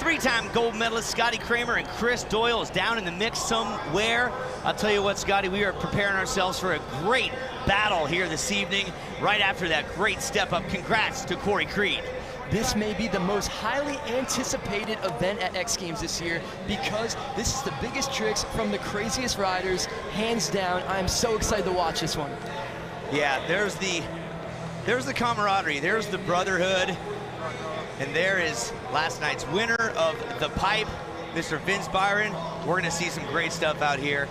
Three-time gold medalist Scotty Kramer and Chris Doyle is down in the mix somewhere. I'll tell you what, Scotty, we are preparing ourselves for a great battle here this evening, right after that great step up. Congrats to Corey Creed. This may be the most highly anticipated event at X Games this year because this is the biggest tricks from the craziest riders, hands down. I'm so excited to watch this one. Yeah, there's the camaraderie, there's the brotherhood, and there is last night's winner of the pipe, Mr. Vince Byron. We're gonna see some great stuff out here.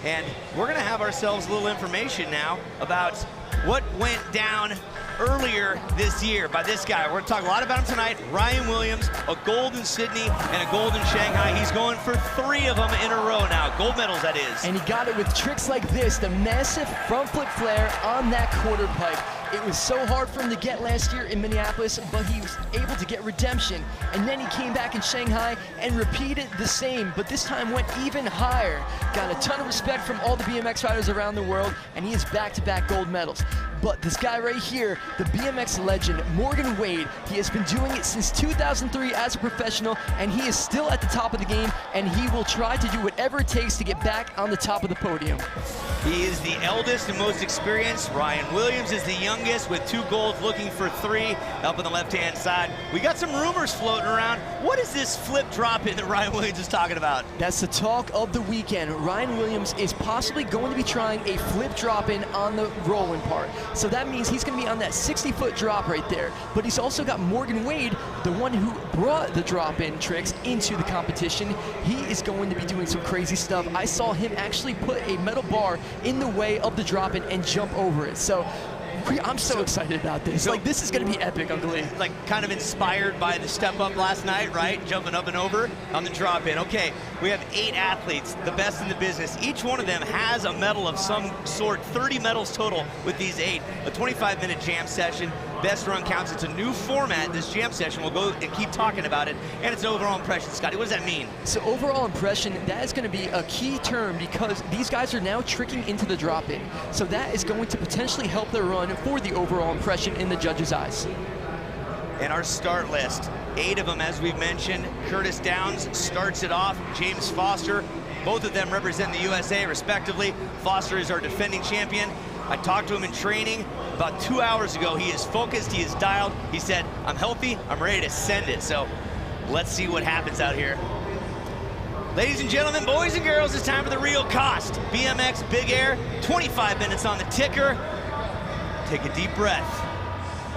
And we're gonna have ourselves a little information now about what went down earlier this year by this guy. We're gonna talk a lot about him tonight. Ryan Williams, a gold in Sydney and a gold in Shanghai. He's going for 3 of them in a row now, gold medals that is. And he got it with tricks like this, the massive front flip flare on that quarter pipe. It was so hard for him to get last year in Minneapolis, but he was able to get redemption. And then he came back in Shanghai and repeated the same, but this time went even higher. Got a ton of respect from all the BMX riders around the world, and he is back-to-back gold medals. But this guy right here, the BMX legend, Morgan Wade, he has been doing it since 2003 as a professional, and he is still at the top of the game, and he will try to do whatever it takes to get back on the top of the podium. He is the eldest and most experienced. Ryan Williams is the youngest with 2 golds, looking for 3 up on the left-hand side. We got some rumors floating around. What is this flip drop-in that Ryan Williams is talking about? That's the talk of the weekend. Ryan Williams is possibly going to be trying a flip drop-in on the rolling part. So that means he's going to be on that 60-foot drop right there. But he's also got Morgan Wade, the one who brought the drop-in tricks into the competition. He is going to be doing some crazy stuff. I saw him actually put a metal bar in the way of the drop-in and jump over it. So I'm so excited about this. So, like, this is going to be epic, Uncle Lee. Like, kind of inspired by the step up last night, right? Jumping up and over on the drop in. Okay, we have 8 athletes, the best in the business. Each one of them has a medal of some sort, 30 medals total with these 8. A 25-minute jam session. Best run counts. It's a new format, this jam session. We'll go and keep talking about it. And it's overall impression. Scotty, what does that mean? So overall impression, that is going to be a key term because these guys are now tricking into the drop-in. So that is going to potentially help their run for the overall impression in the judges' eyes. And our start list, 8 of them, as we've mentioned. Curtis Downs starts it off. James Foster, both of them represent the USA respectively. Foster is our defending champion. I talked to him in training about 2 hours ago. He is focused, he is dialed. He said, I'm healthy, I'm ready to send it. So let's see what happens out here. Ladies and gentlemen, boys and girls, it's time for the real cost. BMX Big Air, 25 minutes on the ticker. Take a deep breath,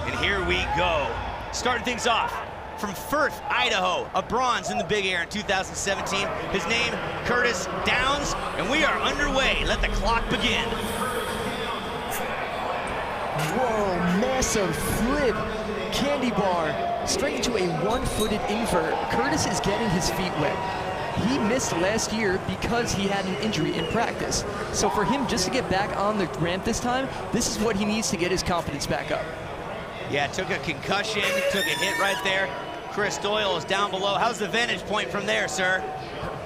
and here we go. Starting things off from Firth, Idaho, a bronze in the Big Air in 2017. His name, Curtis Downs, and we are underway. Let the clock begin. Whoa, massive flip, candy bar, straight into a 1-footed invert. Curtis is getting his feet wet. He missed last year because he had an injury in practice. So for him just to get back on the ramp this time, this is what he needs to get his confidence back up. Yeah, took a concussion, took a hit right there. Chris Doyle is down below. How's the vantage point from there, sir?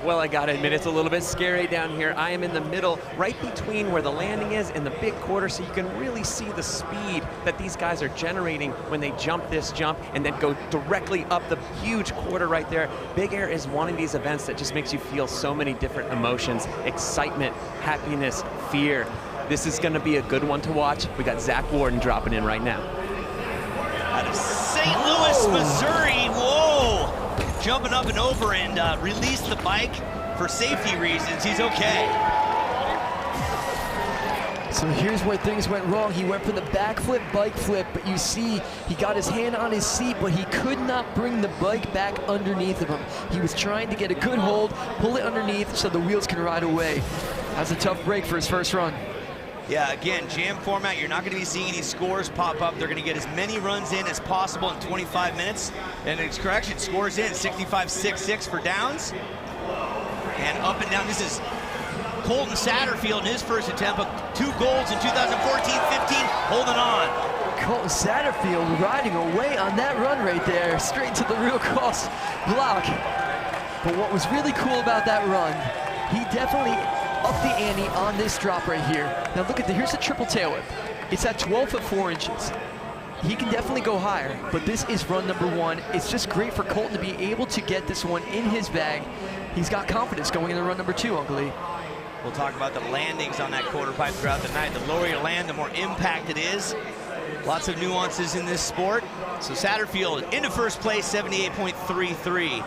Well, I gotta admit, it's a little bit scary down here. I am in the middle, right between where the landing is and the big quarter, so you can really see the speed that these guys are generating when they jump this jump and then go directly up the huge quarter right there. Big Air is one of these events that just makes you feel so many different emotions: excitement, happiness, fear. This is gonna be a good one to watch. We got Zach Warden dropping in right now. Out of St. Louis, Missouri, whoa! Jumping up and over and released the bike for safety reasons. He's okay. So here's where things went wrong. He went for the backflip, bike flip, but you see he got his hand on his seat, but he could not bring the bike back underneath of him. He was trying to get a good hold, pull it underneath so the wheels can ride away. That's a tough break for his first run. Yeah, again, jam format, you're not going to be seeing any scores pop up. They're going to get as many runs in as possible in 25 minutes. And it's correction, scores in, 65.66 for Downs. And up and down, this is Colton Satterfield in his first attempt, 2 golds in 2014-15, holding on. Colton Satterfield riding away on that run right there, straight to the real cross block. But what was really cool about that run, he definitely up the ante on this drop right here. Now look at here's the triple tail whip. It's at 12 foot 4 inches. He can definitely go higher, but this is run number 1. It's just great for Colton to be able to get this one in his bag. He's got confidence going into run number 2, Uncle Lee. We'll talk about the landings on that quarter pipe throughout the night. The lower you land, the more impact it is. Lots of nuances in this sport. So Satterfield into first place, 78.33.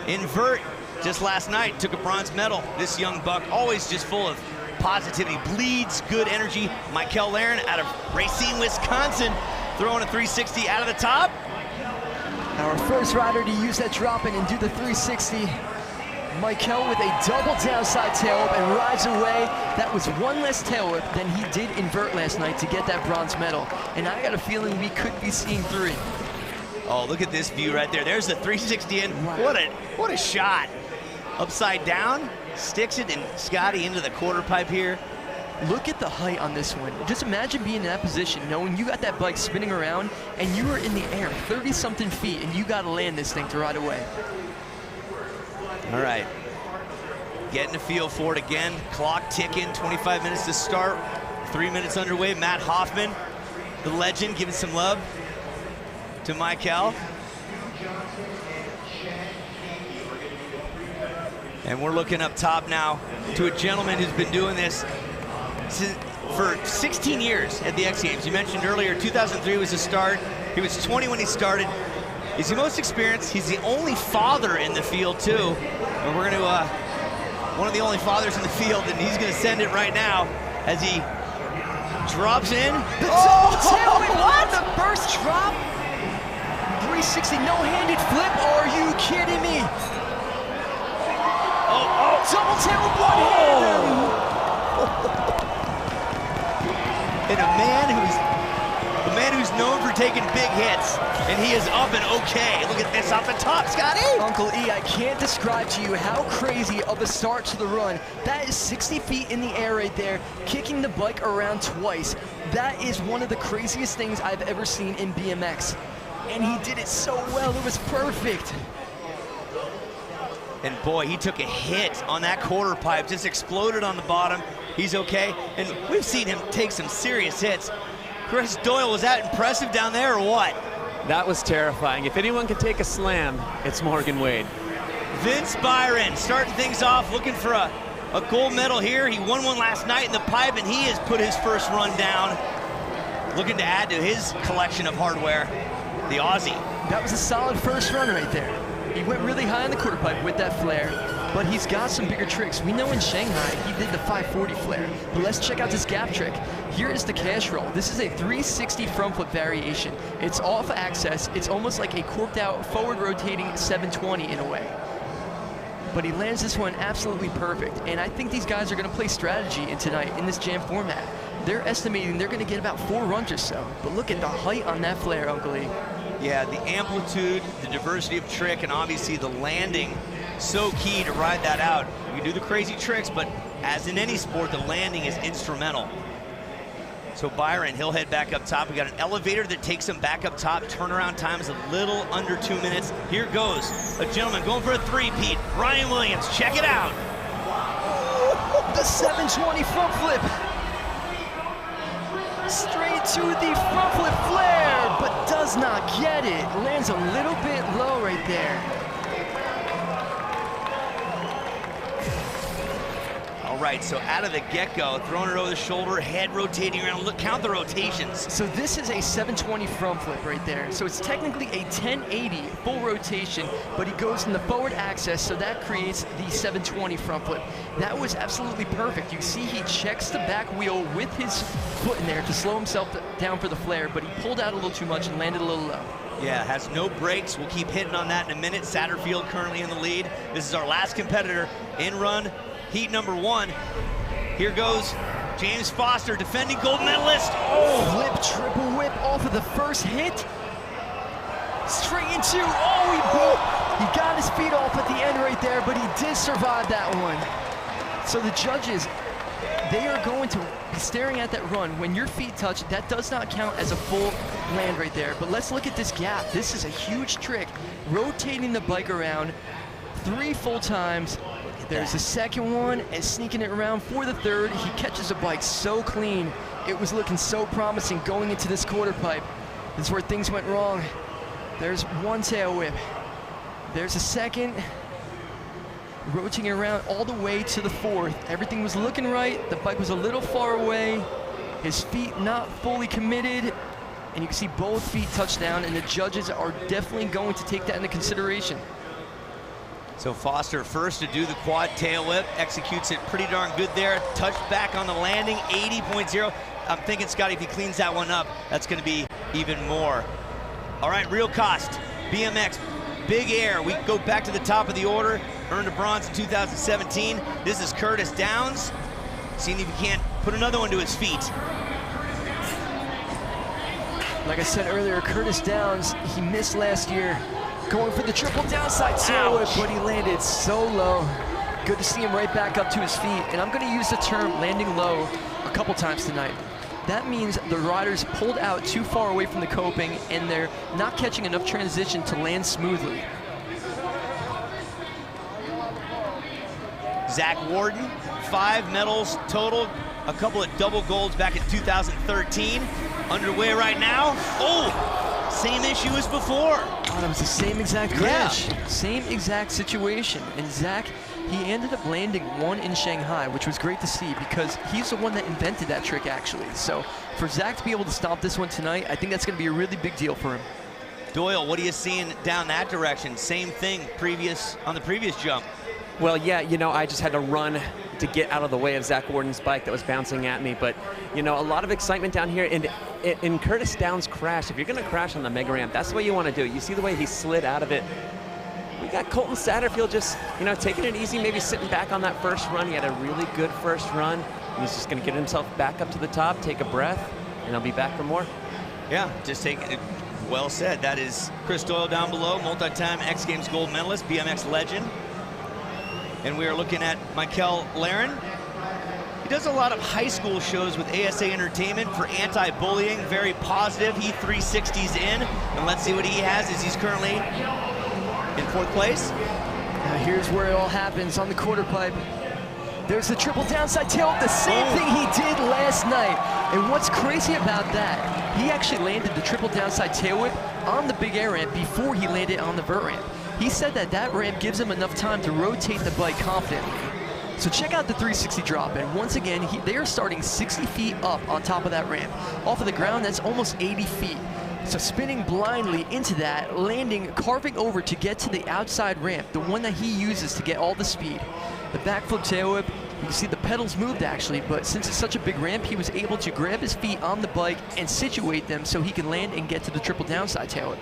Invert, just last night, took a bronze medal. This young buck, always just full of positivity, bleeds good energy. Michael Laren out of Racine, Wisconsin, throwing a 360 out of the top. Our first rider to use that drop in and do the 360. Michael with a double downside tail whip and rides away. That was one less tail whip than he did invert last night to get that bronze medal. And I got a feeling we could be seeing 3. Oh, look at this view right there. There's the 360 in. Wow. What a shot. Upside down, sticks it, and Scotty into the quarter pipe here. Look at the height on this one. Just imagine being in that position, knowing you got that bike spinning around and you were in the air 30-something feet and you got to land this thing to ride away. All right, getting a feel for it again. Clock ticking, 25 minutes to start, 3 minutes underway. Matt Hoffman, the legend, giving some love to Michael. And we're looking up top now to a gentleman who's been doing this for 16 years at the X Games. You mentioned earlier, 2003 was the start. He was 20 when he started. He's the most experienced. He's the only father in the field, too. And we're going to, one of the only fathers in the field, and he's going to send it right now as he drops in. What? The first drop? 360 no-handed flip? Are you kidding me? Double tail with one hand. And a man who's known for taking big hits, and he is up and okay. Look at this off the top, Scotty. Uncle E, I can't describe to you how crazy of a start to the run. That is 60 feet in the air right there, kicking the bike around twice. That is one of the craziest things I've ever seen in BMX. And he did it so well, it was perfect. And boy, he took a hit on that quarter pipe, just exploded on the bottom. He's okay, and we've seen him take some serious hits. Chris Doyle, was that impressive down there or what? That was terrifying. If anyone can take a slam, it's Morgan Wade. Vince Byron starting things off, looking for a gold medal here. He won one last night in the pipe, and he has put his first run down, looking to add to his collection of hardware, the Aussie. That was a solid first run right there. He went really high on the quarter pipe with that flare, but he's got some bigger tricks. We know in Shanghai, he did the 540 flare, but let's check out this gap trick. Here is the cash roll. This is a 360 front flip variation. It's off access. It's almost like a corked out forward rotating 720 in a way. But he lands this one absolutely perfect, and I think these guys are gonna play strategy in tonight in this jam format. They're estimating they're gonna get about 4 runs or so, but look at the height on that flare, Uncle E. Yeah, the amplitude, the diversity of trick, and obviously the landing, so key to ride that out. You can do the crazy tricks, but as in any sport, the landing is instrumental. So Byron, he'll head back up top. We got an elevator that takes him back up top. Turnaround time is a little under 2 minutes. Here goes a gentleman going for a three-peat. Ryan Williams, check it out. The 720 front flip. Straight to the front flip flare, but does not get it. Lands a little bit low right there. All right, so out of the get-go, throwing it over the shoulder, head rotating around. Look, count the rotations. So this is a 720 front flip right there. So it's technically a 1080 full rotation, but he goes in the forward axis, so that creates the 720 front flip. That was absolutely perfect. You see he checks the back wheel with his foot in there to slow himself down for the flare, but he pulled out a little too much and landed a little low. Yeah, has no brakes. We'll keep hitting on that in a minute. Satterfield currently in the lead. This is our last competitor in run. Heat number 1. Here goes James Foster, defending gold medalist. Oh, flip, triple whip off of the first hit. Straight into, he got his feet off at the end right there, but he did survive that one. So the judges, they are going to be staring at that run. When your feet touch, that does not count as a full land right there. But let's look at this gap. This is a huge trick. Rotating the bike around 3 full times. There's the second one, and sneaking it around for the third. He catches the bike so clean. It was looking so promising going into this quarter pipe. This is where things went wrong. There's one tail whip. There's a second. Rotating around all the way to the fourth. Everything was looking right. The bike was a little far away. His feet not fully committed. And you can see both feet touch down, and the judges are definitely going to take that into consideration. So Foster first to do the quad tail whip, executes it pretty darn good there. Touched back on the landing, 80.0. I'm thinking, Scotty, if he cleans that one up, that's gonna be even more. All right, real cost, BMX, big air. We go back to the top of the order, earned a bronze in 2017. This is Curtis Downs, seeing if he can't put another one to his feet. Like I said earlier, Curtis Downs, he missed last year going for the triple downside tail whip, but he landed so low. Good to see him right back up to his feet. And I'm gonna use the term landing low a couple times tonight. That means the riders pulled out too far away from the coping and they're not catching enough transition to land smoothly. Zach Warden, 5 medals total, a couple of double golds back in 2013. Underway right now. Oh, same issue as before. Oh, that was the same exact crash. Yeah. Same exact situation. And Zach, he ended up landing one in Shanghai, which was great to see because he's the one that invented that trick, actually. So for Zach to be able to stop this one tonight, I think that's going to be a really big deal for him. Doyle, what are you seeing down that direction? Same thing on the previous jump. Well, yeah, you know, I just had to run to get out of the way of Zach Warden's bike that was bouncing at me. But, you know, a lot of excitement down here. And in Curtis Downs' crash, if you're going to crash on the mega ramp, that's what you want to do. You see the way he slid out of it. We got Colton Satterfield just, you know, taking it easy, maybe sitting back on that first run. He had a really good first run. He's just going to get himself back up to the top, take a breath, and he'll be back for more. Yeah, just take it. Well said. That is Chris Doyle down below, multi-time X Games gold medalist, BMX legend. And we are looking at Michael Laren. He does a lot of high school shows with ASA Entertainment for anti-bullying, very positive. He 360s in, and let's see what he has as he's currently in 4th place. Now here's where it all happens on the quarter pipe. There's the triple downside tail whip, the same thing he did last night. And what's crazy about that, he actually landed the triple downside tail whip on the big air ramp before he landed on the vert ramp. He said that that ramp gives him enough time to rotate the bike confidently. So check out the 360 drop, and once again, they are starting 60 feet up on top of that ramp. Off of the ground, that's almost 80 feet. So spinning blindly into that, landing, carving over to get to the outside ramp, the one that he uses to get all the speed. The backflip tail whip, you can see the pedals moved actually, but since it's such a big ramp, he was able to grab his feet on the bike and situate them so he can land and get to the triple downside tail whip.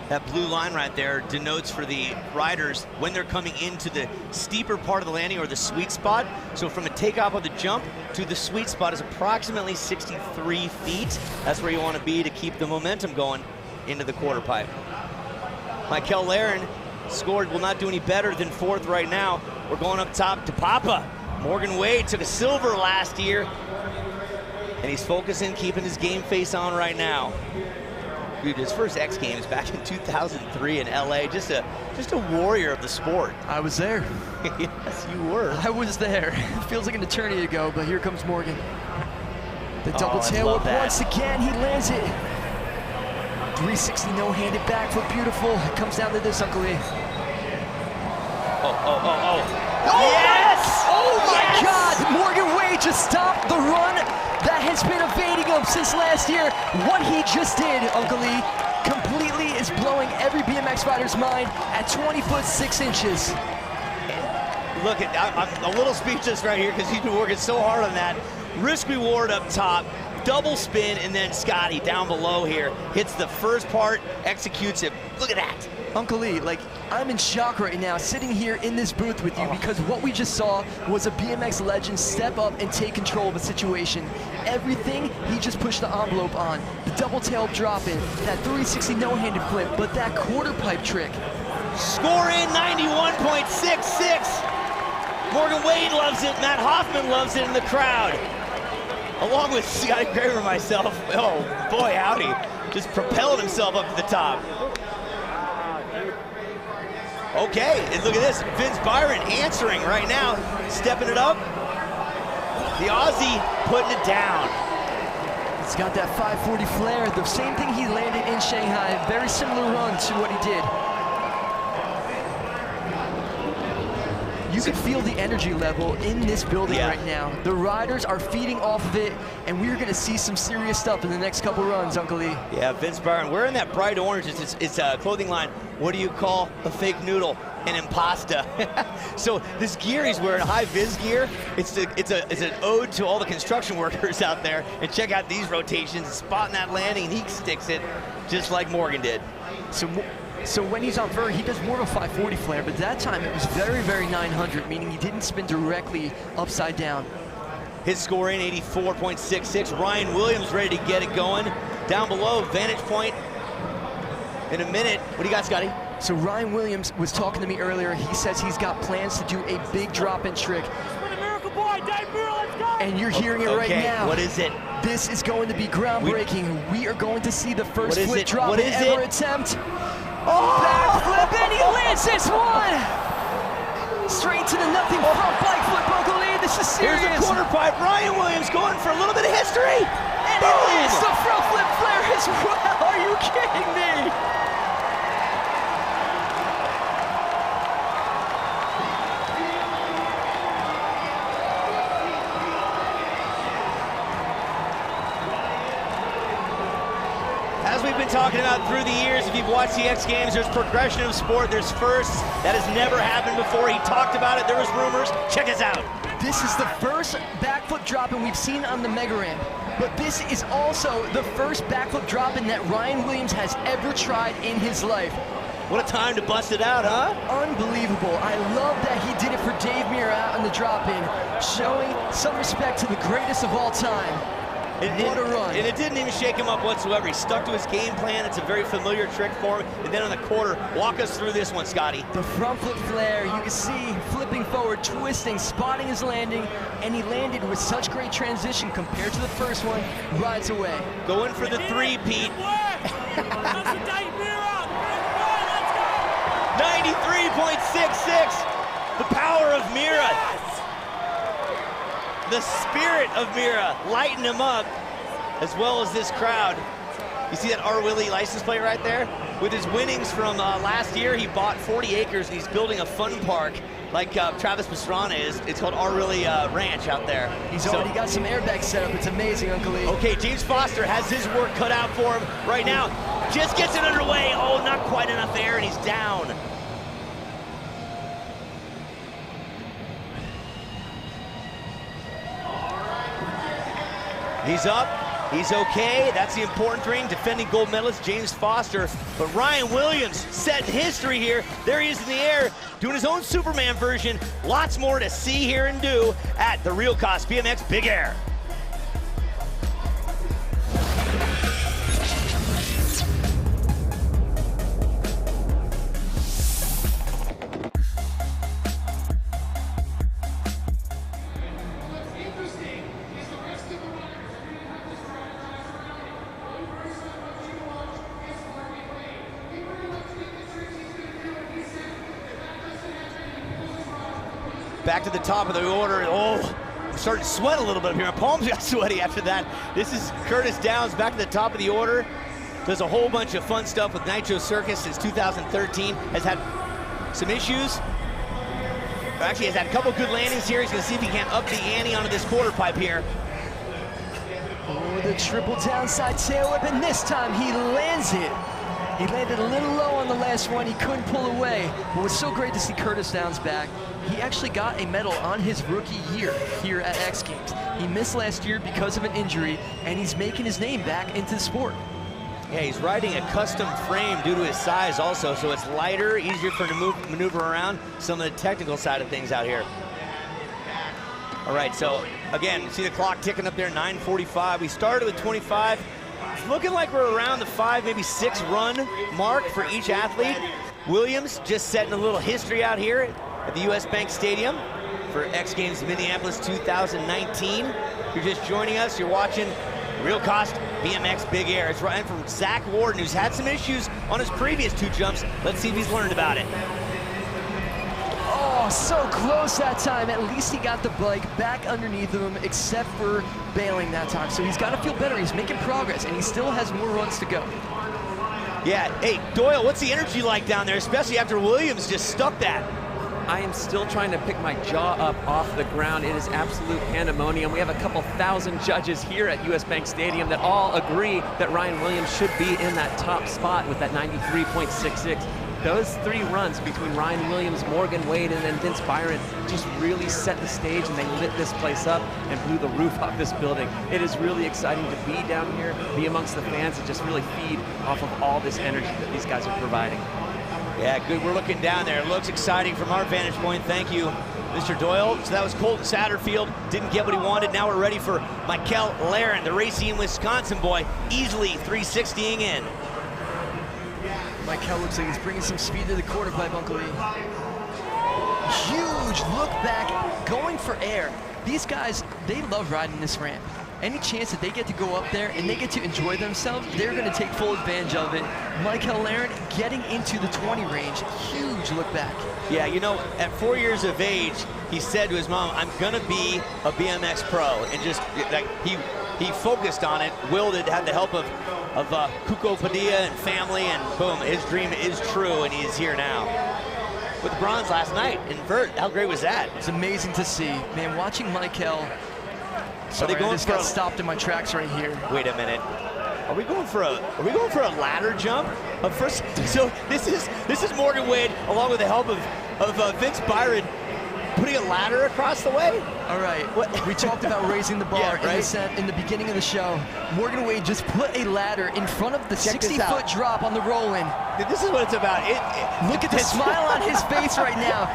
That blue line right there denotes for the riders when they're coming into the steeper part of the landing or the sweet spot. So from a takeoff of the jump to the sweet spot is approximately 63 feet. That's where you want to be to keep the momentum going into the quarter pipe. Michael Laren scored, will not do any better than 4th right now. We're going up top to Papa. Morgan Wade took a silver last year, and he's focusing, keeping his game face on right now. Dude, his first X Games back in 2003 in LA, just a warrior of the sport. I was there. Yes, you were. I was there. Feels like an eternity ago, but here comes Morgan. The double tail whip once again, he lands it. 360 no-handed backflip, beautiful. It comes down to this, Uncle E. Oh, yes! Oh my yes! God! Morgan Wade just stopped the run that has been evading him since last year. What he just did, Uncle E, completely is blowing every BMX rider's mind at 20 foot 6 inches. Look, I'm a little speechless right here because he's been working so hard on that. Risk reward up top, double spin, and then Scotty down below here hits the first part, executes it. Look at that. Uncle E, like, I'm in shock right now sitting here in this booth with you because what we just saw was a BMX legend step up and take control of a situation. Everything, he just pushed the envelope on. The double tail drop in, that 360 no-handed flip, but that quarter pipe trick. Score in 91.66. Morgan Wade loves it, Matt Hoffman loves it in the crowd. Along with Scotty Kramer and myself, oh boy howdy, just propelled himself up to the top. Okay, and look at this, Vince Byron answering right now, stepping it up. The Aussie putting it down. He's got that 540 flare, the same thing he landed in Shanghai. Very similar run to what he did. You can feel the energy level in this building right now. The riders are feeding off of it, and we're going to see some serious stuff in the next couple runs, Uncle Lee. Yeah, Vince Byron, wearing that bright orange. It's a clothing line. What do you call a fake noodle? An impasta. So this gear he's wearing, high vis gear, it's an ode to all the construction workers out there. And check out these rotations, spotting that landing, and he sticks it just like Morgan did. So when he's on vert, he does more of a 540 flare, but that time it was very, very 900, meaning he didn't spin directly upside down. His score in 84.66. Ryan Williams ready to get it going. Down below, vantage point in a minute. What do you got, Scotty? So Ryan Williams was talking to me earlier. He says he's got plans to do a big drop-in trick. And you're hearing it right now. What is it? This is going to be groundbreaking. We are going to see the first flip drop ever attempt. Oh! Backflip, and he lands this one! Straight to the nothing front bike flip, Uncle Lee. This is serious. Here's the quarter pipe. Ryan Williams going for a little bit of history. And he lands the front flip flare as well. Are you kidding me? As we've been talking about through the years, if you've watched the X Games, there's progression of sport, there's firsts. That has never happened before. He talked about it, there was rumors. Check us out. This is the first backflip drop-in we've seen on the Mega Ramp, but this is also the first backflip drop-in that Ryan Williams has ever tried in his life. What a time to bust it out, huh? Unbelievable. I love that he did it for Dave Mirra out on the drop-in, showing some respect to the greatest of all time. What a run. And it didn't even shake him up whatsoever. He stuck to his game plan. It's a very familiar trick for him. And then on the quarter, walk us through this one, Scotty. The front flip flare, you can see flipping forward, twisting, spotting his landing, and he landed with such great transition compared to the first one, rides away. Going for the three-peat. 93.66. The power of Mirra. The spirit of Mirra lighting him up, as well as this crowd. You see that R. Willie license plate right there? With his winnings from last year, he bought 40 acres and he's building a fun park like Travis Pastrana is. It's called R. Willie Ranch out there. He's already got some airbags set up. It's amazing, Uncle Lee. Okay, James Foster has his work cut out for him right now. Just gets it underway. Oh, not quite enough air, and he's down. He's up, he's okay, that's the important thing. Defending gold medalist James Foster, but Ryan Williams setting history here. There he is in the air, doing his own Superman version. Lots more to see, hear, and do at the Real Cost BMX Big Air. Back to the top of the order. Oh, I'm starting to sweat a little bit up here. My palms got sweaty after that. This is Curtis Downs back to the top of the order. Does a whole bunch of fun stuff with Nitro Circus since 2013. Has had some issues. Actually, has had a couple good landings here. He's gonna see if he can't up the ante onto this quarter pipe here. Oh, the triple downside tail whip, and this time he lands it. He landed a little low on the last one. He couldn't pull away. But it was so great to see Curtis Downs back. He actually got a medal on his rookie year here at X Games. He missed last year because of an injury, and he's making his name back into the sport. Yeah, he's riding a custom frame due to his size also, so it's lighter, easier for him to maneuver around some of the technical side of things out here. All right, so again, see the clock ticking up there, 9:45. We started with 25. It's looking like we're around the 5, maybe 6 run mark for each athlete. Williams just setting a little history out here at the US Bank Stadium for X Games Minneapolis 2019. If you're just joining us, you're watching Real Cost BMX Big Air. It's right from Zach Warden, who's had some issues on his previous 2 jumps. Let's see if he's learned about it. Oh, Oh, so close that time. At least he got the bike back underneath of him, except for bailing that time. So he's got to feel better. He's making progress, and he still has more runs to go. Yeah, hey, Doyle, what's the energy like down there, especially after Williams just stuck that? I am still trying to pick my jaw up off the ground. It is absolute pandemonium. We have a couple thousand judges here at US Bank Stadium that all agree that Ryan Williams should be in that top spot with that 93.66. Those 3 runs between Ryan Williams, Morgan Wade, and then Vince Byron just really set the stage, and they lit this place up and blew the roof off this building. It is really exciting to be down here, be amongst the fans, and just really feed off of all this energy that these guys are providing. Yeah, good. We're looking down there. It looks exciting from our vantage point. Thank you, Mr. Doyle. So that was Colton Satterfield. Didn't get what he wanted. Now we're ready for Michael Laren, the Racine, Wisconsin boy, easily 360ing in. Michael looks like he's bringing some speed to the quarter pipe, Uncle E. Huge look back, going for air. These guys, they love riding this ramp. Any chance that they get to go up there and they get to enjoy themselves, they're going to take full advantage of it. Michael Laren getting into the 20 range, huge look back. Yeah, you know, at 4 years of age, he said to his mom, I'm going to be a BMX pro. And just like he focused on it, willed it, had the help of Cuco Padilla and family, and boom, his dream is true, and he is here now. With bronze last night in vert, how great was that? It's amazing to see. Man, watching Michael. Sorry, I just got stopped in my tracks right here. Wait a minute. Are we going for a ladder jump? First, so this is Morgan Wade along with the help of Vince Byron putting a ladder across the way. All right. What? We talked about raising the bar, yeah, right? in the beginning of the show. Morgan Wade just put a ladder in front of the 60-foot drop on the roll-in. This is what it's about. Look at the smile on his face right now.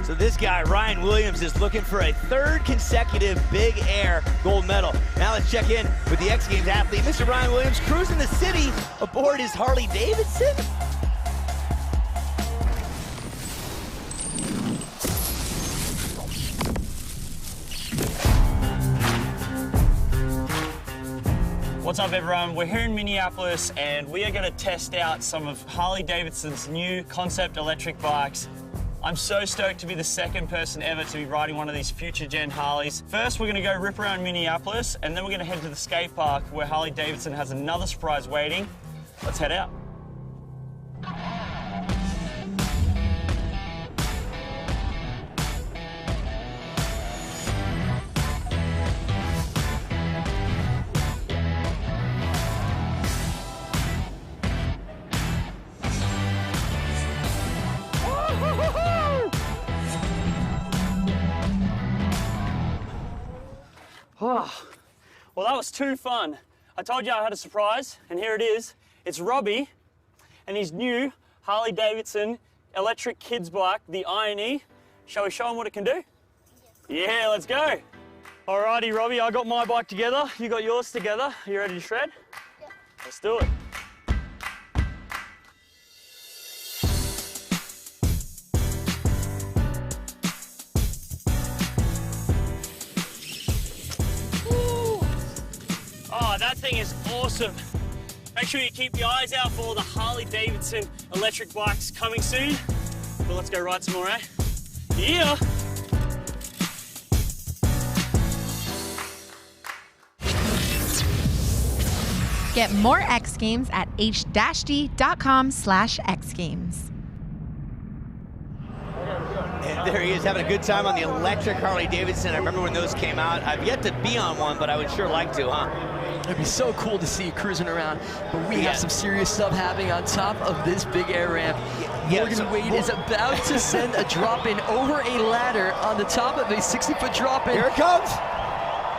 So this guy, Ryan Williams, is looking for a 3rd consecutive Big Air gold medal. Now let's check in with the X Games athlete, Mr. Ryan Williams, cruising the city aboard his Harley Davidson. What's up, everyone? We're here in Minneapolis, and we are going to test out some of Harley Davidson's new concept electric bikes. I'm so stoked to be the 2nd person ever to be riding one of these future gen Harleys. First, we're going to go rip around Minneapolis, and then we're going to head to the skate park where Harley Davidson has another surprise waiting. Let's head out. Oh, well, that was too fun. I told you I had a surprise, and here it is. It's Robbie and his new Harley Davidson electric kids bike, the INE. Shall we show him what it can do? Yeah, let's go. Alrighty, Robbie, I got my bike together. You got yours together. Are you ready to shred? Yeah. Let's do it. Oh, that thing is awesome. Make sure you keep your eyes out for all the Harley Davidson electric bikes coming soon. But let's go ride some more, eh? Yeah! Get more X Games at h-d.com/xgames. And there he is, having a good time on the electric Harley Davidson. I remember when those came out. I've yet to be on one, but I would sure like to, huh? It'd be so cool to see you cruising around, but we have some serious stuff happening on top of this big air ramp. Morgan Wade is about to send a drop-in over a ladder on the top of a 60-foot drop-in. Here it comes!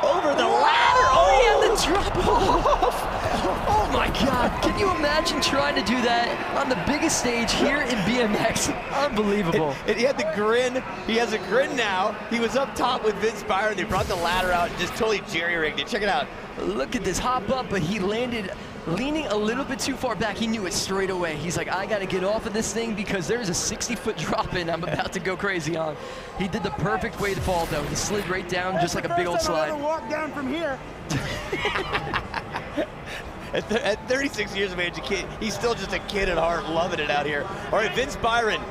Over the ladder! Oh, yeah, the drop-off! Oh my God, can you imagine trying to do that on the biggest stage here in BMX? Unbelievable. And he had the grin. He has a grin now. He was up top with Vince Byron. They brought the ladder out and just totally jerry-rigged it. Check it out. Look at this hop up, but he landed leaning a little bit too far back. He knew it straight away. He's like, I gotta get off of this thing because there's a 60-foot drop in I'm about to go crazy on. He did the perfect way to fall though. He slid right down just like a big old slide. Walk down from here. At 36 years of age, a kid, he's still just a kid at heart, loving it out here. All right, Vince Byron.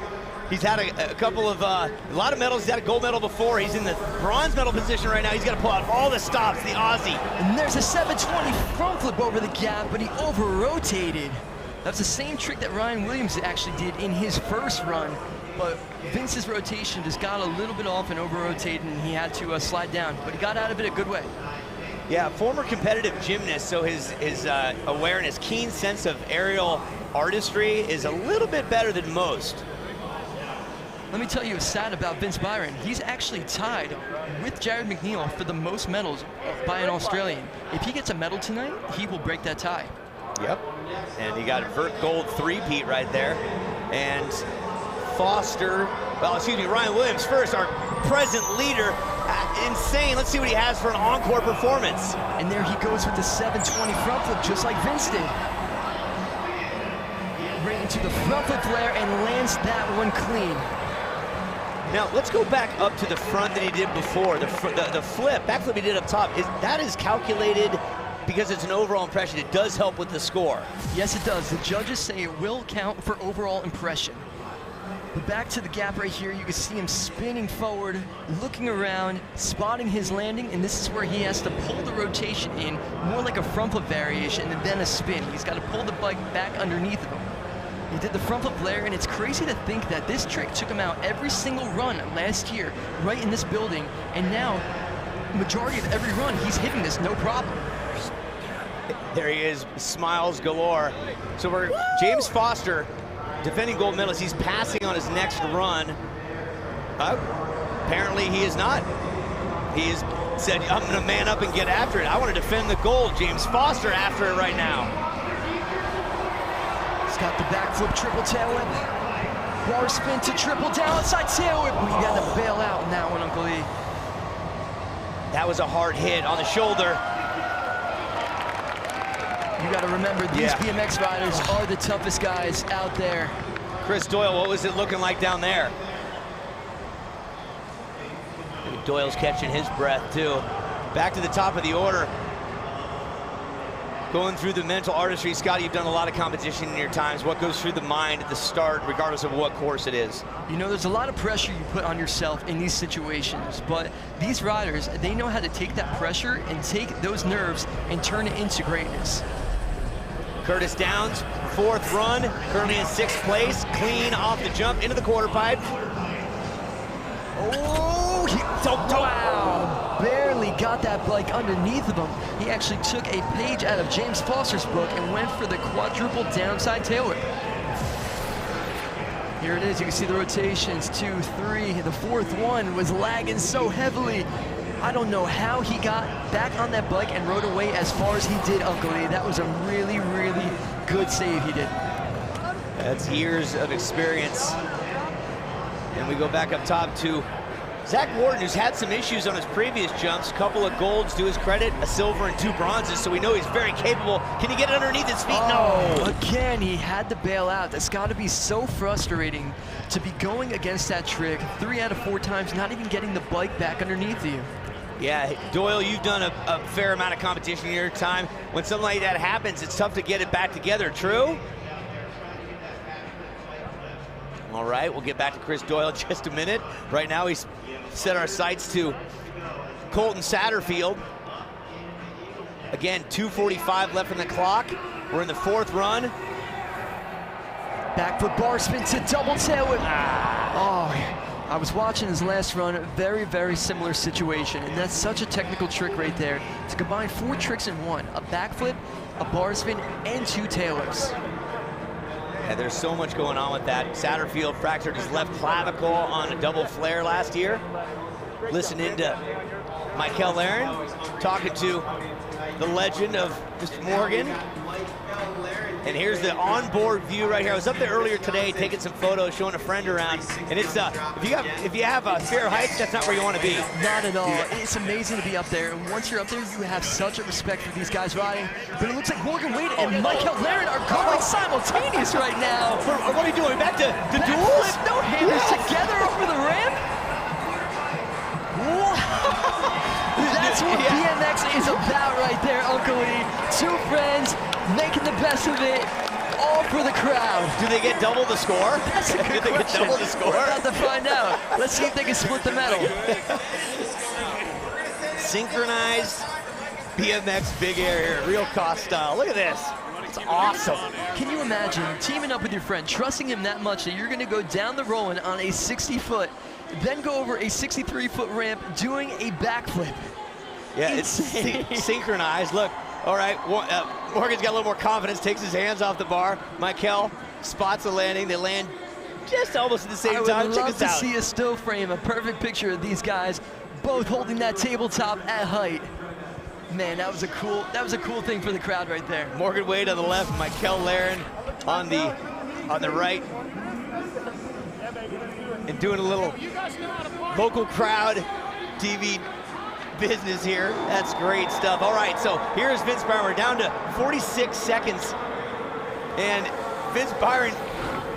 He's had a couple of, a lot of medals. He's had a gold medal before. He's in the bronze medal position right now. He's got to pull out all the stops, the Aussie. And there's a 720 front flip over the gap, but he over-rotated. That's the same trick that Ryan Williams actually did in his first run, but Vince's rotation just got a little bit off and over-rotated, and he had to slide down, but he got out of it a good way. Yeah, former competitive gymnast, so his awareness, keen sense of aerial artistry is a little bit better than most. Let me tell you a stat about Vince Byron. He's actually tied with Jared McNeil for the most medals by an Australian. If he gets a medal tonight, he will break that tie. Yep, and he got a vert gold three-peat right there. And Foster, well, excuse me, Ryan Williams first, our present leader. Insane. Let's see what he has for an encore performance. And there he goes with the 720 front flip, just like Vince did. Right into the front flip flare and lands that one clean. Now, let's go back up to the front that he did before. The flip, backflip he did up top, that is calculated because it's an overall impression. It does help with the score. Yes, it does. The judges say it will count for overall impression. But back to the gap right here, you can see him spinning forward, looking around, spotting his landing, and this is where he has to pull the rotation in, more like a front flip variation and then a spin. He's got to pull the bike back underneath of him. He did the front flip flare, and it's crazy to think that this trick took him out every single run last year, right in this building, and now, majority of every run, he's hitting this no problem. There he is, smiles galore. So we're James Foster, defending gold medalist, he's passing on his next run. Apparently he is not. He's said, I'm gonna man up and get after it. I want to defend the gold. James Foster after it right now. He's got the backflip triple tail whip. Bar spin to triple down outside tail whip. We got to bail out on that one, Uncle E. That was a hard hit on the shoulder. You got to remember, these BMX riders are the toughest guys out there. Chris Doyle, what was it looking like down there? Doyle's catching his breath too. Back to the top of the order. Going through the mental artistry. Scotty, you've done a lot of competition in your times. What goes through the mind at the start, regardless of what course it is? You know, there's a lot of pressure you put on yourself in these situations, but these riders, they know how to take that pressure and take those nerves and turn it into greatness. Curtis Downs, fourth run, currently in sixth place, clean off the jump into the quarter pipe. Oh, wow, barely got that bike underneath of him. He actually took a page out of James Foster's book and went for the quadruple downside tail whip. Here it is, you can see the rotations, 2, 3, the fourth one was lagging so heavily. I don't know how he got back on that bike and rode away as far as he did, Uncle E. That was a really, really good save he did. That's years of experience. And we go back up top to Zach Wharton, who's had some issues on his previous jumps. A couple of golds to his credit, a silver and 2 bronzes, so we know he's very capable. Can he get it underneath his feet? No! Again, he had to bail out. That's got to be so frustrating to be going against that trick 3 out of 4 times, not even getting the bike back underneath you. Yeah, Doyle, you've done a fair amount of competition in your time. When something like that happens, it's tough to get it back together, true? All right, we'll get back to Chris Doyle in just a minute. Right now, he's set our sights to Colton Satterfield. Again, 2:45 left on the clock. We're in the 4th run. Back foot bar spin to double tail whip. Oh, I was watching his last run, very, very similar situation, and that's such a technical trick right there. To combine 4 tricks in one, a backflip, a bar spin, and 2 tail whips. Yeah, there's so much going on with that. Satterfield fractured his left clavicle on a double flare last year. Listening to Michael Aaron talking to the legend of Mr. Morgan. And here's the onboard view right here. I was up there earlier today taking some photos, showing a friend around. And it's if you have fear of heights, that's not where you want to be. Not at all. It's amazing to be up there. And once you're up there, you have such a respect for these guys riding. But it looks like Morgan Wade and Michael Laren are going simultaneous right now. What are we doing? Back to duels? No handers together over the ramp. That's what BMX is about right there, Uncle Lee. Two friends making the best of it, all for the crowd. Do they get double the score? That's a good Do they get double the score? We're about to find out. Let's see if they can split the medal. Synchronized BMX big air here, real cost style. Look at this. It's awesome. Can you imagine teaming up with your friend, trusting him that much that you're going to go down the Roland on a 60-foot, then go over a 63-foot ramp doing a backflip? Yeah, it's synchronized. Look, all right, Morgan's got a little more confidence, takes his hands off the bar. Michael spots the landing. They land just almost at the same time. I would Check love this to out. see a still frame, a perfect picture of these guys both holding that tabletop at height. Man, that was a cool thing for the crowd right there. Morgan Wade on the left, Michael Laren on the right. And doing a little local crowd TV business here. That's great stuff. All right, so here's Vince Byron. We're down to 46 seconds. And Vince Byron,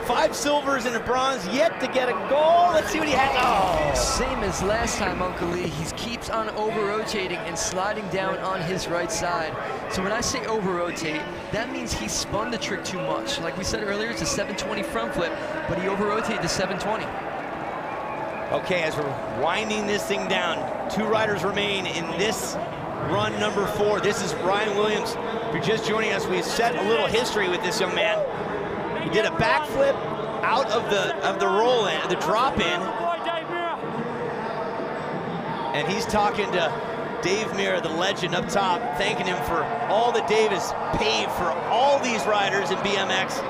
5 silvers and a bronze, yet to get a goal. Let's see what he has. Oh. Same as last time, Uncle Lee. He keeps on over-rotating and sliding down on his right side. So when I say over-rotate, that means he spun the trick too much. Like we said earlier, it's a 720 front flip, but he over-rotated to 720. Okay, as we're winding this thing down, 2 riders remain in this run number 4. This is Ryan Williams. If you're just joining us, we've set a little history with this young man. He did a backflip out of the roll-in, the drop-in. And he's talking to Dave Mirra, the legend up top, thanking him for all that Dave has paid for all these riders in BMX.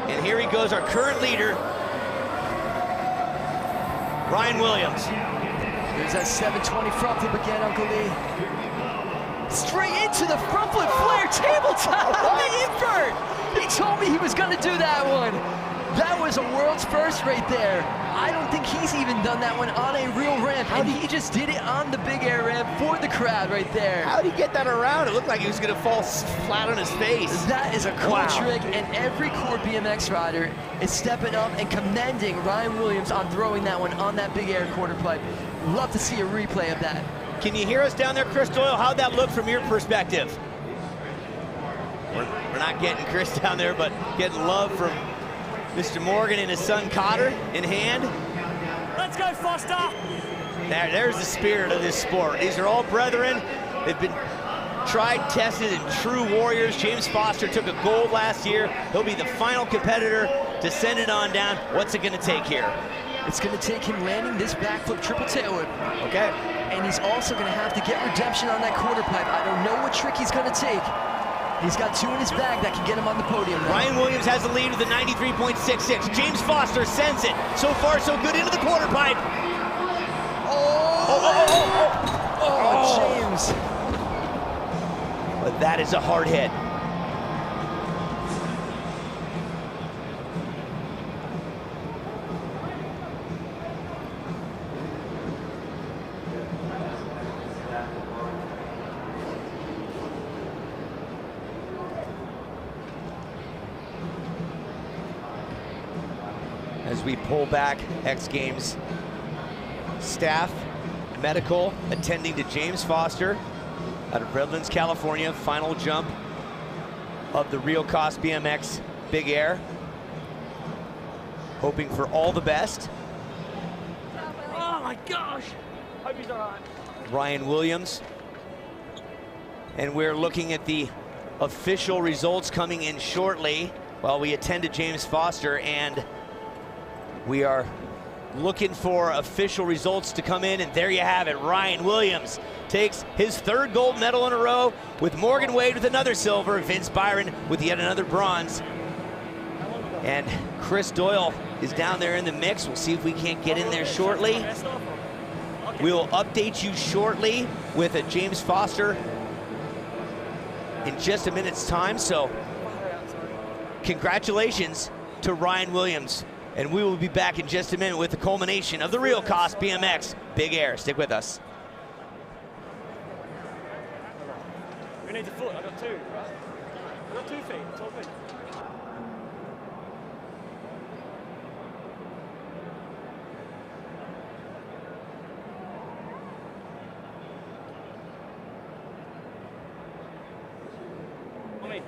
And here he goes, our current leader, Ryan Williams. There's that 720 front flip again, Uncle Lee. Straight into the front flip flare tabletop, the invert. He told me he was gonna do that one. That was a world's first right there. I don't think he's even done that one on a real ramp, and he just did it on the big air ramp for the crowd right there. How'd he get that around? It looked like he was gonna fall flat on his face. That is a cool trick, and every core BMX rider is stepping up and commending Ryan Williams on throwing that one on that big air quarter pipe. Love to see a replay of that. Can you hear us down there, Chris Doyle? How'd that look from your perspective? We're not getting Chris down there, but getting love from Mr. Morgan and his son Cotter in hand. Let's go, Foster! There's the spirit of this sport. These are all brethren. They've been tried, tested, and true warriors. James Foster took a gold last year. He'll be the final competitor to send it on down. What's it gonna take here? It's gonna take him landing this backflip triple tail whip. Okay. And he's also gonna have to get redemption on that quarter pipe. I don't know what trick he's gonna take. He's got 2 in his bag that can get him on the podium now. Ryan Williams has the lead with a 93.66. James Foster sends it. So far, so good into the quarter pipe. Oh, James. But that is a hard hit. As we pull back, X Games staff, medical, attending to James Foster out of Redlands, California. Final jump of the Real Cost BMX Big Air. Hoping for all the best. Oh my gosh! Hope he's all right. Ryan Williams. And we're looking at the official results coming in shortly while we attend to James Foster, and we are looking for official results to come in, and there you have it. Ryan Williams takes his 3rd gold medal in a row, with Morgan Wade with another silver, Vince Byron with yet another bronze. And Chris Doyle is down there in the mix. We'll see if we can't get in there shortly. We'll update you shortly with a James Foster in just a minute's time. So congratulations to Ryan Williams. And we will be back in just a minute with the culmination of the real cost BMX Big Air. Stick with us. We need the foot. I got two, right? I got 2 feet. It's all good. On me.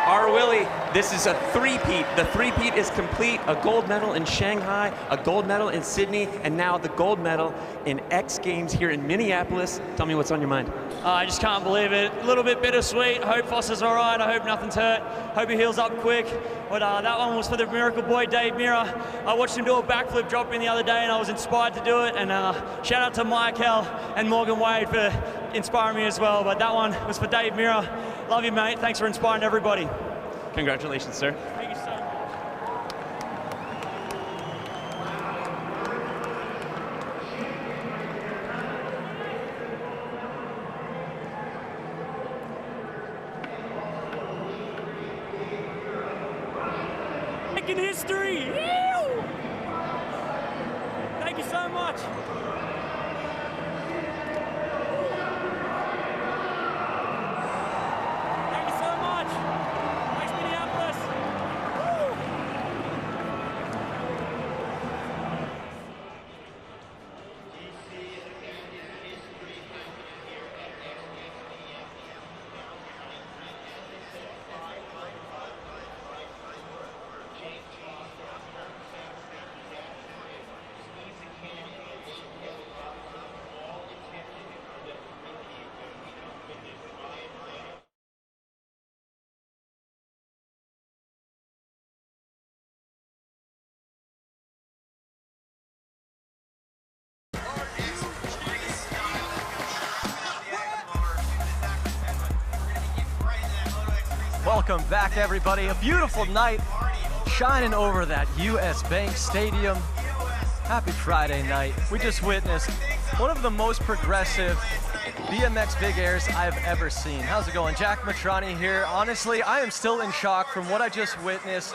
Our Willie, this is a three-peat. The three-peat is complete. A gold medal in Shanghai, a gold medal in Sydney, and now the gold medal in X Games here in Minneapolis. Tell me what's on your mind. I just can't believe it. A little bit bittersweet. Hope Foster's all right. I hope nothing's hurt. Hope he heals up quick. But that one was for the miracle boy, Dave Mirra. I watched him do a backflip drop in the other day, and I was inspired to do it. And shout out to Michael and Morgan Wade for inspiring me as well. But that one was for Dave Mirra. Love you, mate. Thanks for inspiring everybody. Congratulations, sir. Thank you so much. Making history! Ew! Thank you so much. Thank you so much. Thanks, Minneapolis. Woo! Welcome back, everybody. A beautiful night shining over that US Bank Stadium. Happy Friday night. We just witnessed one of the most progressive BMX Big Airs I've ever seen. How's it going? Jack Matrani here. Honestly, I am still in shock from what I just witnessed.